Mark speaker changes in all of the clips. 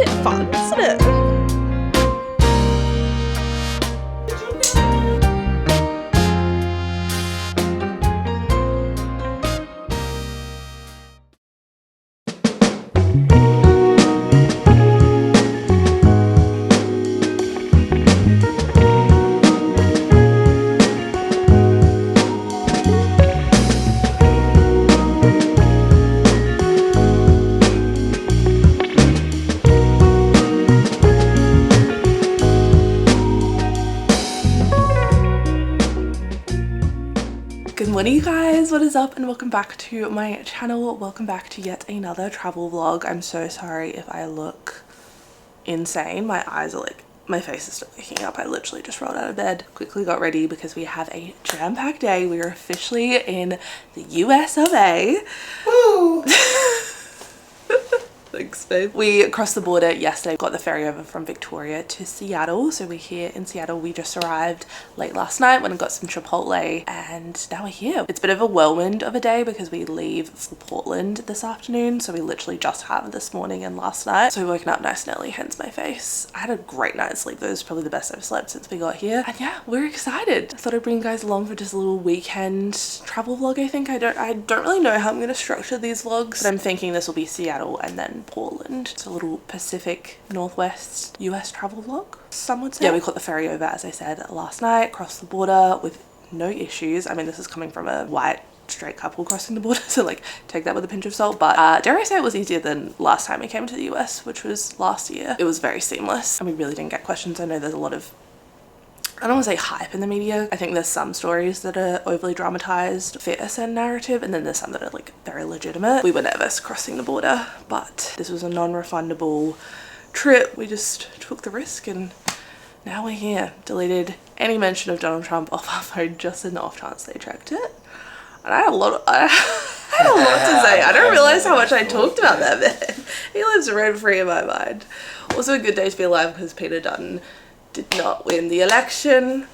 Speaker 1: bit fun, isn't it? Good morning, you guys. What is up, and welcome back to my channel. Welcome back to yet another travel vlog. I'm so sorry if I look insane. My eyes are like, my face is still waking up. I literally just rolled out of bed, quickly got ready because we have a jam-packed day. We are officially in the US of A. Woo! Thanks, babe. We crossed the border yesterday, got the ferry over from Victoria to Seattle. So we're here in Seattle. We just arrived late last night, went and got some Chipotle, and now we're here. It's a bit of a whirlwind of a day because we leave for Portland this afternoon. So we literally just have this morning and last night. So we're woken up nice and early, hence my face. I had a great night's sleep. It was probably the best I've slept since we got here. And yeah, we're excited. I thought I'd bring you guys along for just a little weekend travel vlog, I think. I don't really know how I'm going to structure these vlogs, but I'm thinking this will be Seattle and then Portland. It's a little Pacific Northwest US travel vlog, some would say. Yeah, we caught the ferry over, as I said, last night, crossed the border with no issues. I mean, this is coming from a white straight couple crossing the border, so like take that with a pinch of salt, but dare I say it was easier than last time we came to the US, which was last year. It was very seamless and we really didn't get questions. I know there's a lot of, I don't want to say hype in the media. I think there's some stories that are overly dramatized for a certain narrative, and then there's some that are like very legitimate. We were nervous crossing the border, but this was a non-refundable trip. We just took the risk and now we're here. Deleted any mention of Donald Trump off our phone just in the off chance they checked it. And I had a lot to say. I don't realize how much I talked about that man. He lives rent free in my mind. Also a good day to be alive because Peter Dutton did not win the election.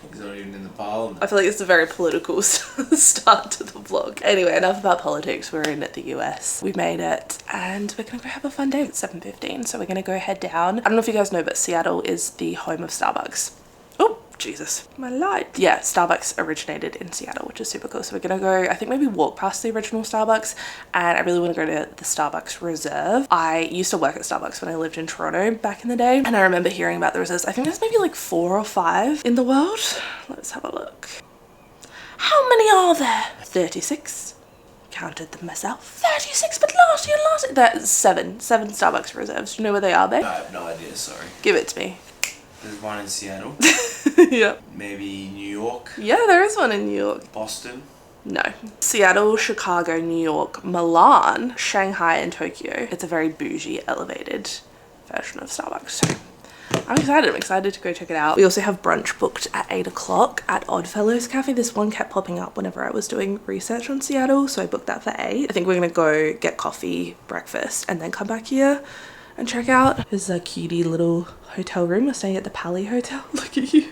Speaker 2: He's not even in the parliament.
Speaker 1: I feel like it's a very political start to the vlog. Anyway, enough about politics. We're in the US. We made it and we're gonna go have a fun day. It's 7:15, so we're gonna go head down. I don't know if you guys know, but Seattle is the home of Starbucks. Oh, Jesus, my light. Yeah, Starbucks originated in Seattle, which is super cool. So we're gonna go, I think maybe walk past the original Starbucks, and I really want to go to the Starbucks Reserve. I used to work at Starbucks when I lived in Toronto back in the day, and I remember hearing about the reserves. I think there's maybe like 4 or 5 in the world. Let's have a look. How many are there? 36. Counted them myself. 36, but last year, that's 7 Starbucks Reserves. Do you know where they are, babe?
Speaker 2: I have no idea, sorry.
Speaker 1: Give it to me.
Speaker 2: There's one in Seattle.
Speaker 1: Yeah.
Speaker 2: Maybe New York.
Speaker 1: Yeah, there is one in New York.
Speaker 2: Boston.
Speaker 1: No. Seattle, Chicago, New York, Milan, Shanghai, and Tokyo. It's a very bougie, elevated version of Starbucks. So I'm excited. I'm excited to go check it out. We also have brunch booked at 8 o'clock at Oddfellows Cafe. This one kept popping up whenever I was doing research on Seattle, so I booked that for 8. I think we're gonna go get coffee, breakfast, and then come back here and check out. This is a cutie little hotel room. We're staying at the Pally Hotel. Look at you.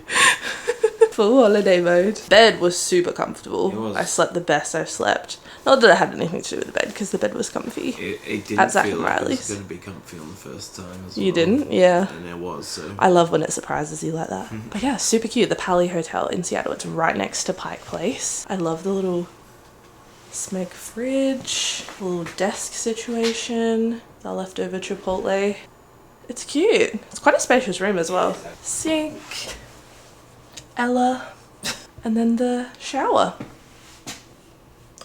Speaker 1: Full holiday mode. Bed was super comfortable.
Speaker 2: It was.
Speaker 1: I slept the best I've slept. Not that it had anything to do with the bed, because the bed was comfy.
Speaker 2: It didn't
Speaker 1: At Zach
Speaker 2: feel
Speaker 1: and
Speaker 2: like it
Speaker 1: Riley's.
Speaker 2: was going to be comfy on the first time as well.
Speaker 1: You didn't? Yeah.
Speaker 2: And it was, so.
Speaker 1: I love when it surprises you like that. But yeah, super cute. The Pally Hotel in Seattle. It's right next to Pike Place. I love the little smoke fridge, little desk situation, the leftover Chipotle. It's cute. It's quite a spacious room as well. Sink, Ella, and then the shower.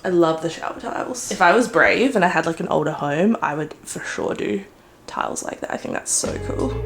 Speaker 1: I love the shower tiles. If I was brave and I had like an older home, I would for sure do tiles like that. I think that's so cool.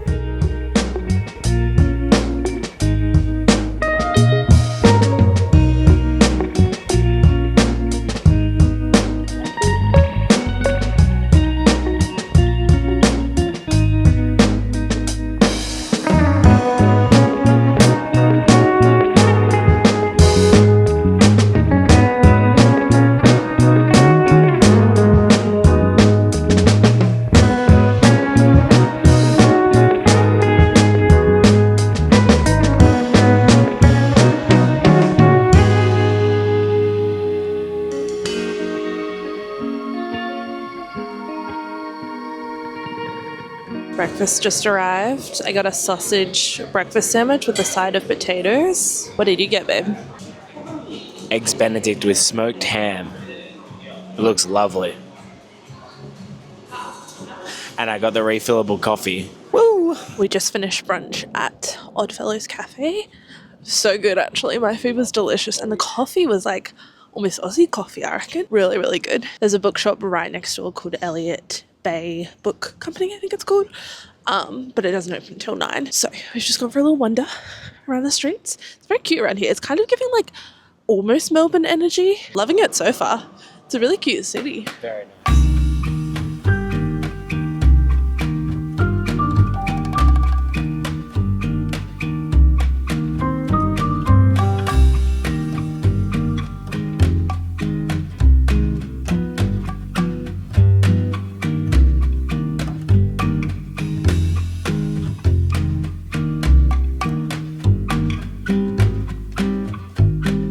Speaker 1: Breakfast just arrived. I got a sausage breakfast sandwich with a side of potatoes. What did you get, babe?
Speaker 3: Eggs Benedict with smoked ham. It looks lovely. And I got the refillable coffee.
Speaker 1: Woo! We just finished brunch at Oddfellows Cafe. So good, actually. My food was delicious. And the coffee was like almost Aussie coffee, I reckon. Really, really good. There's a bookshop right next door called Elliott Bay Book Company, I think it's called. But it doesn't open until 9. So we've just gone for a little wander around the streets. It's very cute around here. It's kind of giving like almost Melbourne energy. Loving it so far. It's a really cute city.
Speaker 3: Very nice.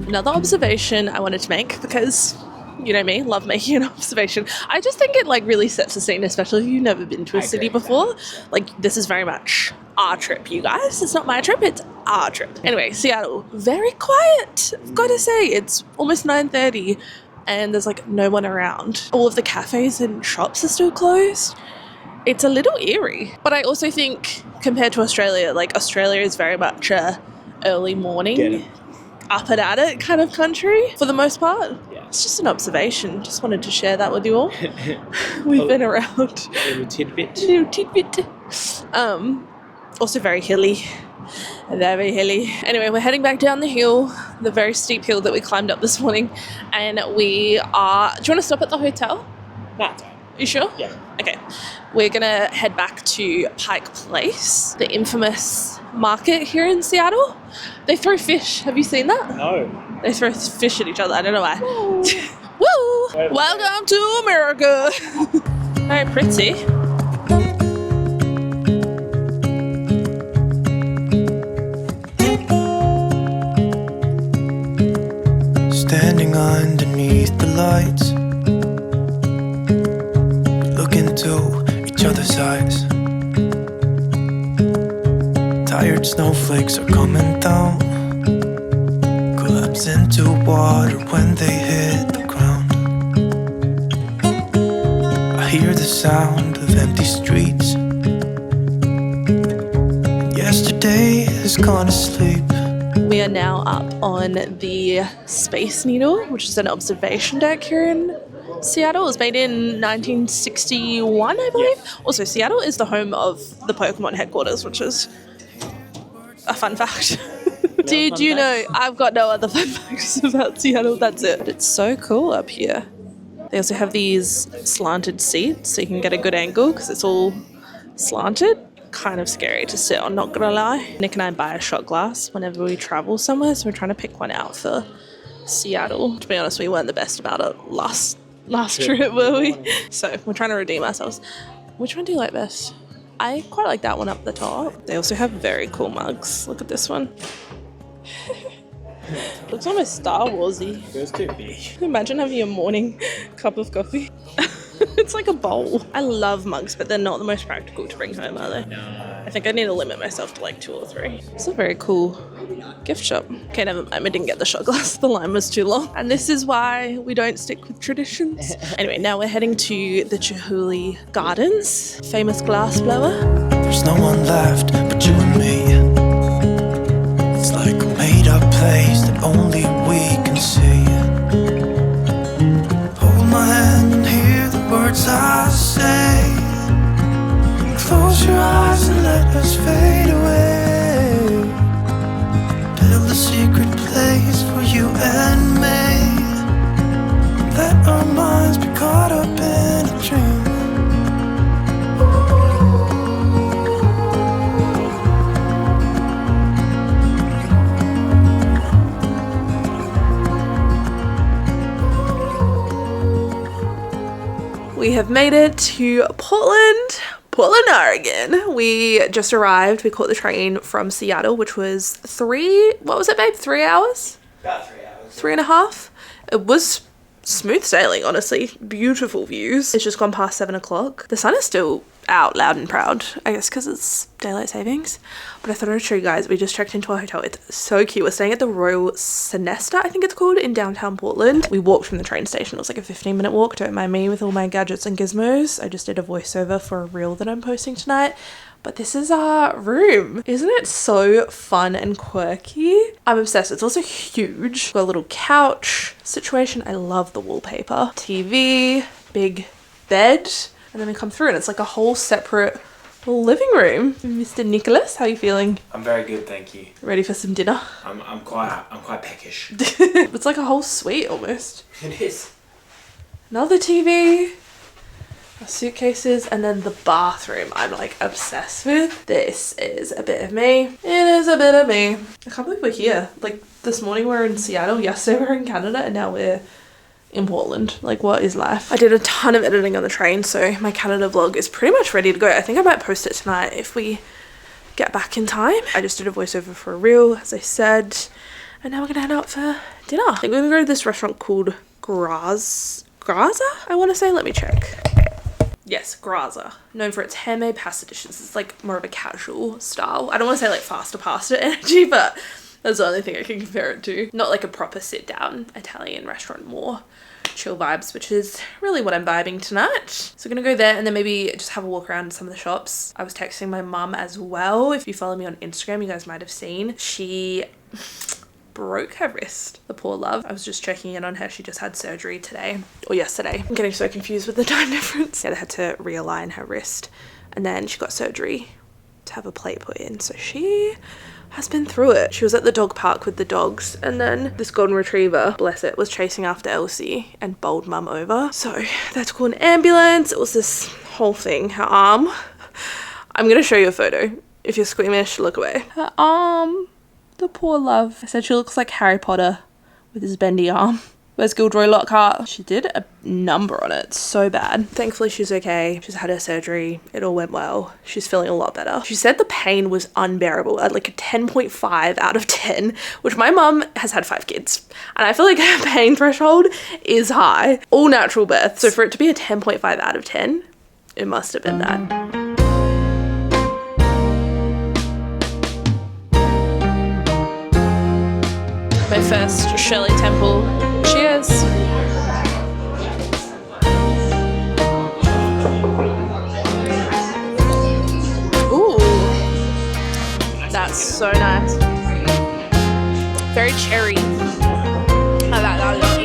Speaker 1: Another observation I wanted to make, because you know me, love making an observation. I just think it like really sets the scene, especially if you've never been to a city before. Like, this is very much our trip, you guys. It's not my trip, it's our trip. Anyway, Seattle, very quiet. I've got to say, it's almost 9:30 and there's like no one around. All of the cafes and shops are still closed. It's a little eerie. But I also think compared to Australia, like Australia is very much a early morning, up and at it kind of country for the most part.
Speaker 3: Yeah.
Speaker 1: It's just an observation. Just wanted to share that with you all. We've been around.
Speaker 3: Little tidbit.
Speaker 1: Little tidbit. Also very hilly. Very hilly. Anyway, we're heading back down the hill, the very steep hill that we climbed up this morning. And we are... Do you want to stop at the hotel?
Speaker 3: Nah.
Speaker 1: You sure?
Speaker 3: Yeah.
Speaker 1: Okay. We're going to head back to Pike Place, the infamous market here in Seattle. They throw fish. Have you seen that?
Speaker 3: No.
Speaker 1: They throw fish at each other. I don't know why. Woo! Welcome to America. Very pretty.
Speaker 4: Standing underneath the lights, look into each other's eyes. Tired snowflakes are coming down, collapse into water when they hit the ground. I hear the sound of empty streets. Yesterday has gone to sleep.
Speaker 1: We are now up on the Space Needle, which is an observation deck here in Seattle. It was made in 1961, I believe.
Speaker 3: Yeah.
Speaker 1: Also, Seattle is the home of the Pokemon headquarters, which is a fun fact. Did you know? I've got no other fun facts about Seattle. That's it. But it's so cool up here. They also have these slanted seats, so you can get a good angle because it's all slanted. Kind of scary to sit on, not gonna lie. Nick and I buy a shot glass whenever we travel somewhere, so we're trying to pick one out for Seattle. To be honest, we weren't the best about it last trip, were we? So we're trying to redeem ourselves. Which one do you like best? I quite like that one up the top. They also have very cool mugs. Look at this one. Looks almost Star Warsy.
Speaker 3: Feels too big.
Speaker 1: Imagine having a morning cup of coffee. It's like a bowl. I love mugs, but they're not the most practical to bring home, are they?
Speaker 3: No.
Speaker 1: I think I need to limit myself to like 2 or 3. It's a very cool gift shop. Okay, never mind. I didn't get the shot glass. The line was too long. And this is why we don't stick with traditions. Anyway, now we're heading to the Chihuly Gardens, famous glass blower.
Speaker 4: There's no one left but you and me. It's like a made-up place that only we can see. Hold my hand and hear the words I say. Close your eyes and let us fade away. Build a secret place for you and me. Let our minds be caught up in a dream.
Speaker 1: We have made it to Portland, Oregon. We just arrived. We caught the train from Seattle, which was 3 hours?
Speaker 3: About 3 hours.
Speaker 1: 3.5. It was smooth sailing, honestly. Beautiful views. It's just gone past 7 o'clock. The sun is still out loud and proud, I guess because it's daylight savings. But I thought I'd show you guys, we just checked into our hotel. It's so cute. We're staying at the Royal Sonesta, I think it's called, in downtown Portland. We walked from the train station. It was like a 15-minute walk. Don't mind me with all my gadgets and gizmos. I just did a voiceover for a reel that I'm posting tonight. But this is our room. Isn't it so fun and quirky? I'm obsessed. It's also huge. Got a little couch situation. I love the wallpaper. TV, big bed. And then we come through and it's like a whole separate living room. Mr. Nicholas, how are you feeling?
Speaker 3: I'm very good, thank you.
Speaker 1: Ready for some dinner?
Speaker 3: I'm quite peckish.
Speaker 1: It's like a whole suite almost.
Speaker 3: It is.
Speaker 1: Another TV. Our suitcases, and then the bathroom I'm like obsessed with. This is a bit of me. It is a bit of me. I can't believe we're here. Like this morning we were in Seattle, yesterday we were in Canada, and now we're in Portland. Like, what is life? I did a ton of editing on the train, so my Canada vlog is pretty much ready to go. I think I might post it tonight if we get back in time. I just did a voiceover for a reel, as I said, and now we're gonna head out for dinner. I think we're gonna go to this restaurant called Graza, I want to say. Let me check. Yes, Graza. Known for its handmade pasta dishes. It's like more of a casual style. I don't want to say like faster pasta energy, but that's the only thing I can compare it to. Not like a proper sit down Italian restaurant, more chill vibes, which is really what I'm vibing tonight. So we're gonna go there and then maybe just have a walk around some of the shops. I was texting my mum as well. If you follow me on Instagram, you guys might have seen. She broke her wrist, the poor love. I was just checking in on her. She just had surgery today or yesterday. I'm getting so confused with the time difference. Yeah, they had to realign her wrist and then she got surgery to have a plate put in. So she has been through it. She was at the dog park with the dogs and then this golden retriever, bless it, was chasing after Elsie and bowled mum over. So they had to call an ambulance. It was this whole thing. Her arm, I'm gonna show you a photo. If you're squeamish, look away. Her arm, the poor love. I said she looks like Harry Potter with his bendy arm. Where's Gilderoy Lockhart? She did a number on it. So bad. Thankfully she's okay. She's had her surgery. It all went well. She's feeling a lot better. She said the pain was unbearable at like a 10.5 out of 10, which my mum has had 5 kids. And I feel like her pain threshold is high. All natural births. So for it to be a 10.5 out of 10, it must have been that. My first Shirley Temple. Cheers. Ooh, that's so nice. Very cherry. I like that a lot.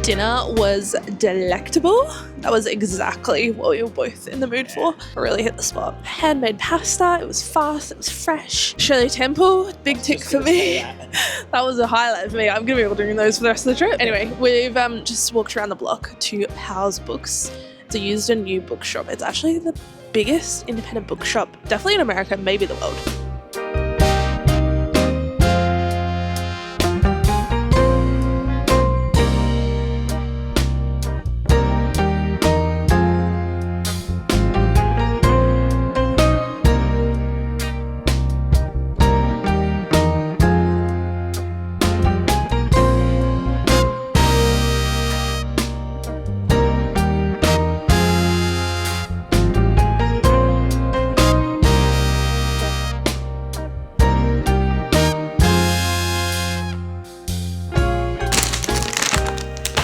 Speaker 1: Dinner was delectable. That was exactly what we were both in the mood for. Really hit the spot. Handmade pasta, it was fast, it was fresh. Shirley Temple, big tick for me. That was a highlight for me. I'm gonna be able to do those for the rest of the trip. Anyway, we've just walked around the block to Powell's Books. It's a used and new bookshop. It's actually the biggest independent bookshop, definitely in America, maybe the world.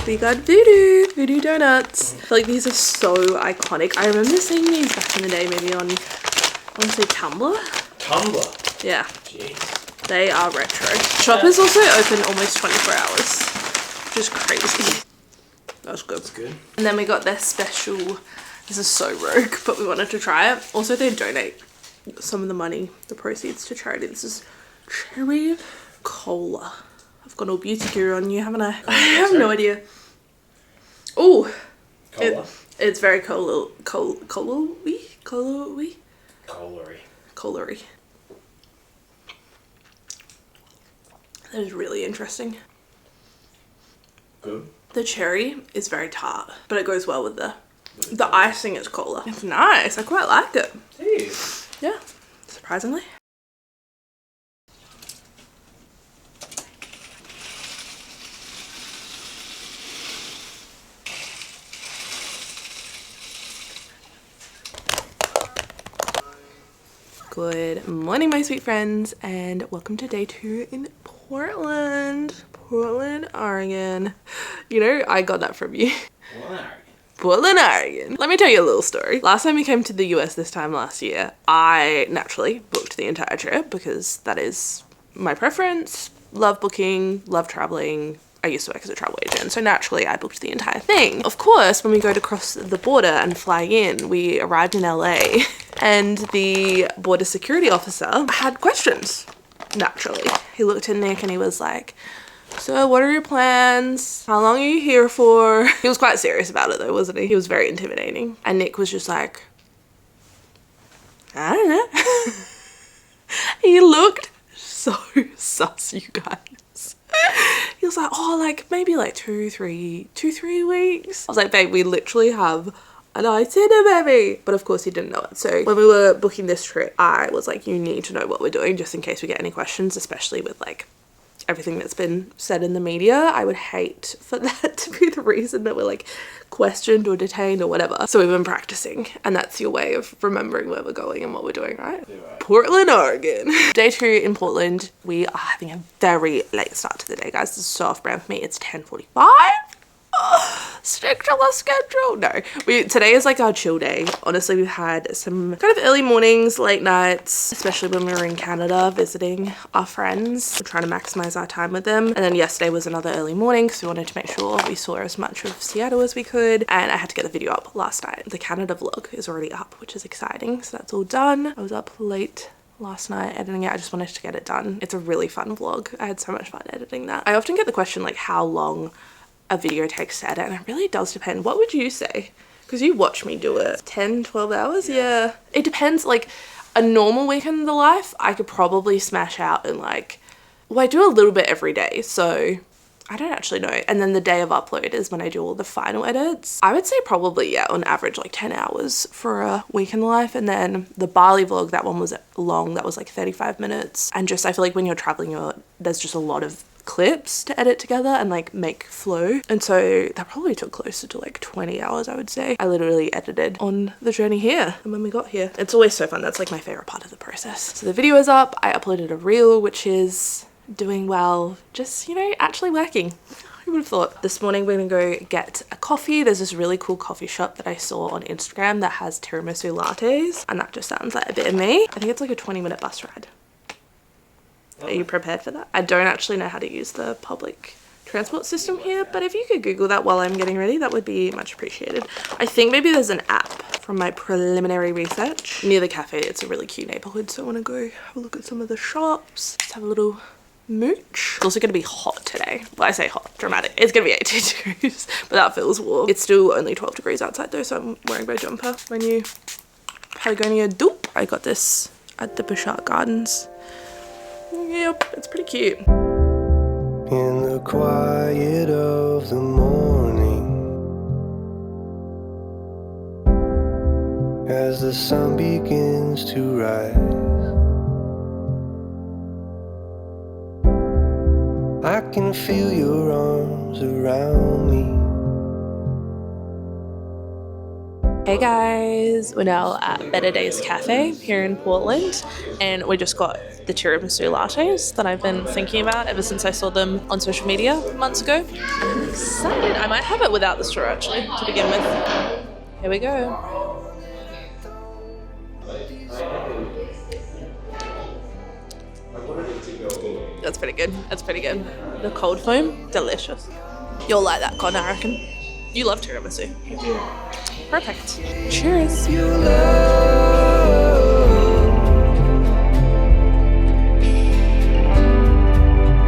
Speaker 1: We got voodoo donuts. I feel like these are so iconic. I remember seeing these back in the day, maybe on, I want to say Tumblr.
Speaker 3: Tumblr?
Speaker 1: Yeah.
Speaker 3: Jeez.
Speaker 1: They are retro. Shop is also open almost 24 hours, which is crazy. That was good.
Speaker 2: That's good.
Speaker 1: And then we got their special, this is so rogue, but we wanted to try it. Also, they donate some of the money, the proceeds, to charity. This is cherry cola. I've got all beauty guru on you, haven't I? I have no idea. Oh, it's very colary. That is really interesting.
Speaker 2: Good.
Speaker 1: The cherry is very tart, but it goes well with the icing is cola. It's nice. I quite like it.
Speaker 2: Jeez.
Speaker 1: Yeah, surprisingly. Good morning, my sweet friends, and welcome to day 2 in Portland, Oregon. You know, I got that from you. Portland, Oregon. Let me tell you a little story. Last time we came to the US this time last year, I naturally booked the entire trip because that is my preference. Love booking, love traveling. I used to work as a travel agent, so naturally I booked the entire thing. Of course, when we go to cross the border and fly in, we arrived in LA and the border security officer had questions, naturally. He looked at Nick and he was like, so what are your plans? How long are you here for? He was quite serious about it though, wasn't he? He was very intimidating. And Nick was just like, I don't know. He looked so sus, you guys. He was like, oh, like maybe like 2-3 weeks. I was like, babe, we literally have an itinerary, baby. But of course he didn't know it. So when we were booking this trip, I was like, you need to know what we're doing just in case we get any questions, especially with like everything that's been said in the media. I would hate for that to be the reason that we're like questioned or detained or whatever. So we've been practicing, and that's your way of remembering where we're going and what we're doing, right? Portland, Oregon. Day 2 in Portland. We are having a very late start to the day, guys. This is so off brand for me. It's 10:45. Stick to the schedule. No, today is like our chill day. Honestly, we've had some kind of early mornings, late nights, especially when we were in Canada visiting our friends. We're trying to maximize our time with them. And then yesterday was another early morning because we wanted to make sure we saw as much of Seattle as we could. And I had to get the video up last night. The Canada vlog is already up, which is exciting. So that's all done. I was up late last night editing it. I just wanted to get it done. It's a really fun vlog. I had so much fun editing that. I often get the question like how long a video takes to edit, and it really does depend. What would you say? Because you watch me do it. 10-12 hours? Yeah. It depends. Like a normal weekend in the life, I could probably smash out in like, well, I do a little bit every day, so I don't actually know. And then the day of upload is when I do all the final edits. I would say probably, yeah, on average like 10 hours for a week in the life. And then the Bali vlog, that one was long. That was like 35 minutes. And just, I feel like when you're traveling, there's just a lot of clips to edit together and like make flow, and so that probably took closer to like 20 hours, I would say. I literally edited on the journey here and when we got here. It's always so fun. That's like my favorite part of the process. So the video is up. I uploaded a reel, which is doing well, just, you know, actually working. Who would have thought? This morning we're gonna go get a coffee. There's this really cool coffee shop that I saw on Instagram that has tiramisu lattes, and that just sounds like a bit of me. I think it's like a 20-minute bus ride. Are you prepared for that? I don't actually know how to use the public transport system here, but if you could Google that while I'm getting ready, that would be much appreciated. I think maybe there's an app from my preliminary research. Near the cafe, it's a really cute neighborhood, so I want to go have a look at some of the shops. Just have a little mooch. It's also going to be hot today. Well, I say hot, dramatic. It's going to be 18 degrees, but that feels warm. It's still only 12 degrees outside though, so I'm wearing my jumper. My new Patagonia dupe. I got this at the Bouchard Gardens. Yep, it's pretty cute.
Speaker 4: In the quiet of the morning, as the sun begins to rise, I can feel your arms around me.
Speaker 1: Hey guys, we're now at Better Days Cafe here in Portland, and we just got the tiramisu lattes that I've been thinking about ever since I saw them on social media months ago. I'm excited. I might have it without the straw actually to begin with. Here we go. That's pretty good. That's pretty good. The cold foam, delicious. You'll like that, Con, I reckon. You love tiramisu. Perfect. Cheers.
Speaker 4: Your love,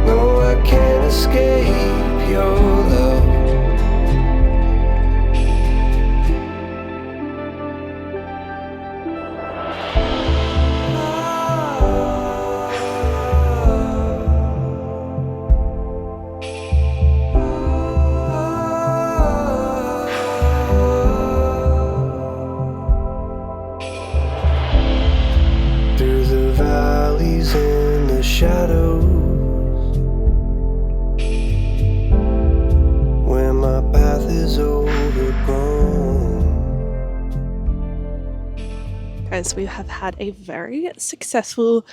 Speaker 4: no, I can't escape your love. shadows,
Speaker 1: Guys, we have had a very successful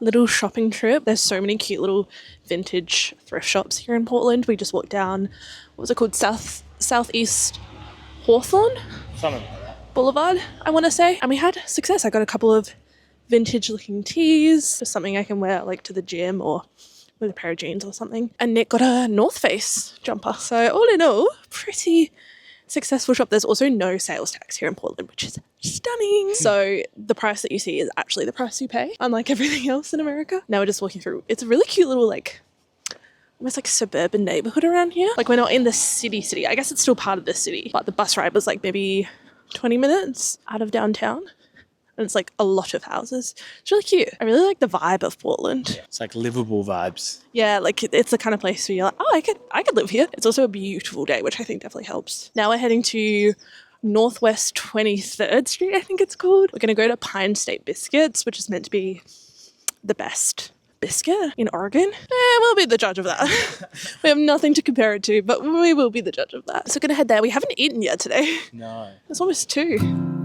Speaker 1: little shopping trip. There's so many cute little vintage thrift shops here in Portland. We just walked down, what was it called? Southeast Hawthorne?
Speaker 3: Something like that.
Speaker 1: Boulevard, I want to say. And we had success. I got a couple of vintage looking tees, just something I can wear like to the gym or with a pair of jeans or something. And Nick got a North Face jumper. So all in all, pretty successful shop. There's also no sales tax here in Portland, which is stunning. So the price that you see is actually the price you pay, unlike everything else in America. Now we're just walking through. It's a really cute little like almost like suburban neighborhood around here. Like we're not in the city. I guess it's still part of the city, but the bus ride was like maybe 20 minutes out of downtown. And it's like a lot of houses. It's really cute. I really like the vibe of Portland.
Speaker 3: It's like livable vibes.
Speaker 1: Yeah, like it's the kind of place where you're like, oh, I could live here. It's also a beautiful day, which I think definitely helps. Now we're heading to Northwest 23rd Street, I think it's called. We're going to go to Pine State Biscuits, which is meant to be the best biscuit in Oregon. We'll be the judge of that. We have nothing to compare it to, but we will be the judge of that. So we're going to head there. We haven't eaten yet today.
Speaker 3: No.
Speaker 1: It's almost 2.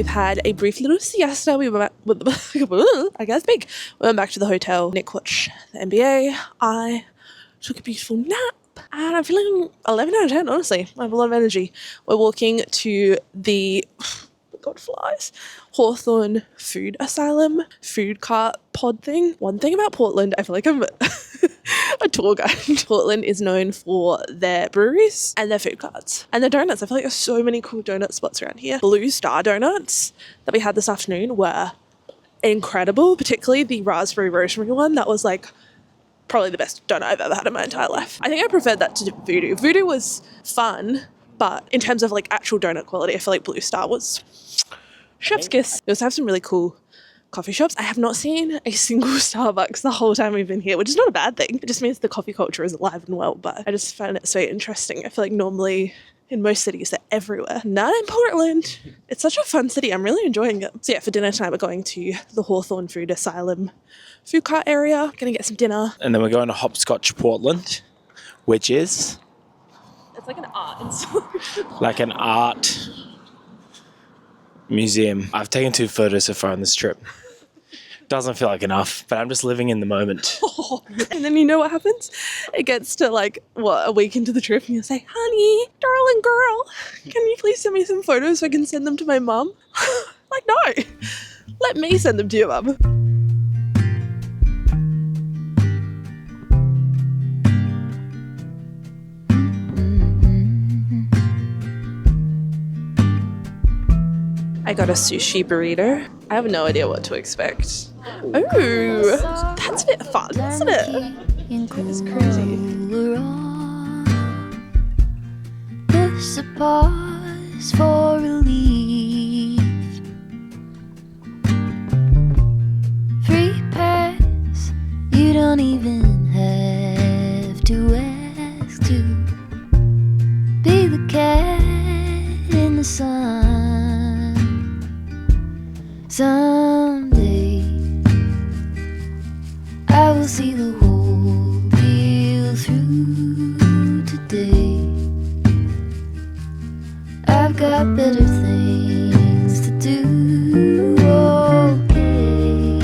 Speaker 1: Had a brief little siesta. We went back, I guess big. We went back to the hotel. Nick watched the NBA. I took a beautiful nap. And I'm feeling 11 out of 10, honestly. I have a lot of energy. We're walking to the, God flies, Hawthorne Food Asylum food cart pod thing. One thing about Portland, I feel like I'm a tour guide. Portland is known for their breweries and their food carts and their donuts. I feel like there's so many cool donut spots around here. Blue Star donuts that we had this afternoon were incredible, particularly the raspberry rosemary one. That was like probably the best donut I've ever had in my entire life. I think I preferred that to Voodoo. Voodoo was fun, but in terms of like actual donut quality, I feel like Blue Star was chef's kiss. We also have some really cool coffee shops. I have not seen a single Starbucks the whole time we've been here, which is not a bad thing. It just means the coffee culture is alive and well, but I just find it so interesting. I feel like normally in most cities they're everywhere. Not in Portland. It's such a fun city. I'm really enjoying it. So yeah, for dinner tonight we're going to the Hawthorne Food Asylum food cart area. Gonna get some dinner.
Speaker 3: And then we're going to Hopscotch Portland, which is?
Speaker 1: It's like an art installation.
Speaker 3: Like an art museum. I've taken 2 photos so far on this trip. Doesn't feel like enough, but I'm just living in the moment.
Speaker 1: Oh, and then you know what happens? It gets to like, what, a week into the trip and you say, honey, darling girl, can you please send me some photos so I can send them to my mum? Like, no, let me send them to your mum. I got a sushi burrito. I have no idea what to expect. Oh, that's a bit fun, isn't it? It's crazy.
Speaker 5: There's a pause for relief. Free pass, you don't even have to ask to be the cat in the sun. Someday I will see the whole deal through. Today I've got better things to do. Okay,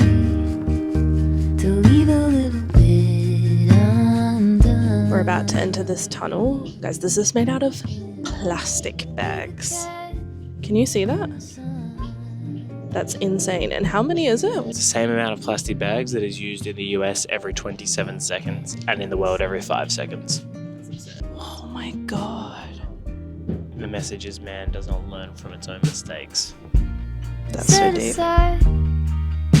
Speaker 5: to leave a little bit undone.
Speaker 1: We're about to enter this tunnel. Guys, this is made out of plastic bags. Can you see that? That's insane. And how many is it?
Speaker 3: It's the same amount of plastic bags that is used in the US every 27 seconds and in the world every 5 seconds.
Speaker 1: Oh my god.
Speaker 3: The message is man does not learn from its own mistakes.
Speaker 1: That's so deep.
Speaker 5: Set aside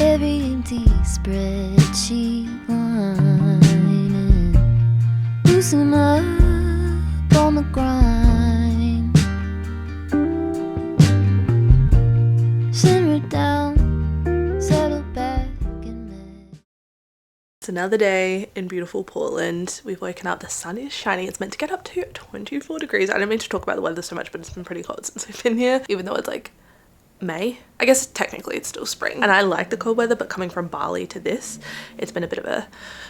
Speaker 5: every empty spreadsheet line and loosen up on the grind. Send
Speaker 1: Another day in beautiful Portland. We've woken up, the sun is shining. It's meant to get up to 24 degrees. I don't mean to talk about the weather so much, but it's been pretty cold since we've been here, even though it's like May. I guess technically it's still spring. And I like the cold weather, but coming from Bali to this, it's been a bit of a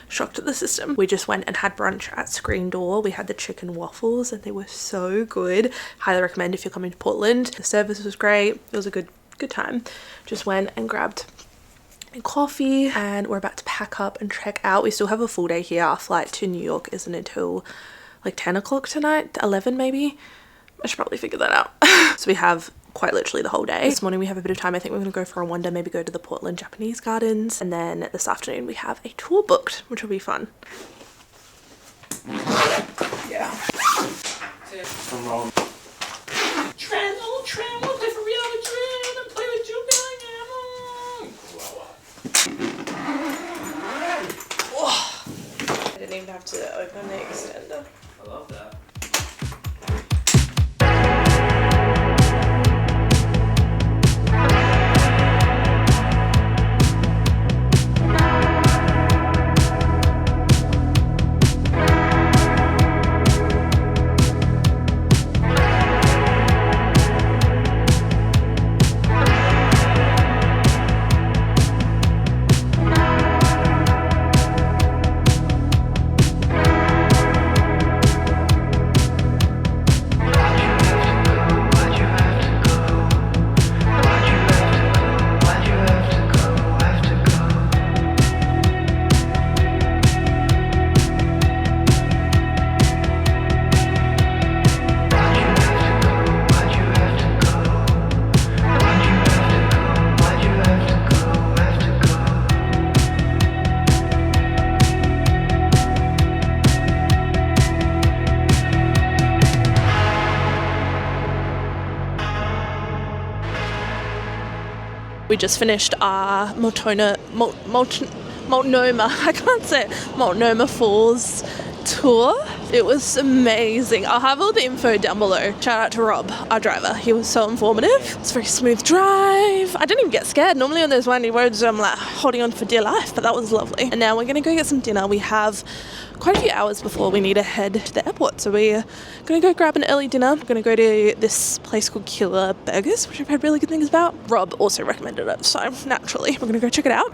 Speaker 1: shock to the system. We just went and had brunch at Screen Door. We had the chicken waffles and they were so good. Highly recommend if you're coming to Portland. The service was great. It was a good time. Just went and grabbed a coffee and we're about to pack up and check out. We still have a full day here. Our flight to New York isn't until like 10 o'clock tonight, 11 maybe. I should probably figure that out. So we have quite literally the whole day. This morning we have a bit of time. I think we're going to go for a wander, maybe go to the Portland Japanese Gardens, and then this afternoon we have a tour booked, which will be fun. Yeah. I didn't even have to open the extender.
Speaker 3: I love that.
Speaker 1: We just finished our Multnomah Falls tour. It was amazing. I'll have all the info down below. Shout out to Rob, our driver. He was so informative. It's a very smooth drive. I didn't even get scared. Normally on those windy roads I'm like holding on for dear life, but that was lovely. And now we're gonna go get some dinner. We have quite a few hours before we need to head to the airport, so we're gonna go grab an early dinner. We're gonna go to this place called Killer Burgers, which I've heard really good things about. Rob also recommended it, so naturally we're gonna go check it out.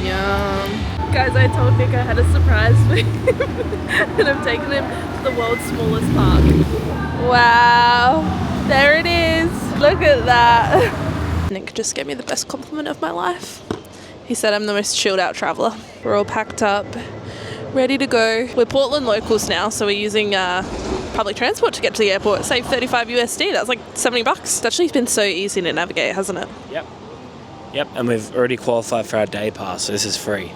Speaker 1: Yum. Guys, I told Nick I had a surprise for him and I'm taking him to the world's smallest park. Wow, there it is. Look at that. Nick just gave me the best compliment of my life. He said I'm the most chilled out traveller. We're all packed up, ready to go. We're Portland locals now, so we're using public transport to get to the airport. Save 35 USD, that's like $70. It's actually been so easy to navigate, hasn't it?
Speaker 3: Yep. Yep, and we've already qualified for our day pass, so this is free.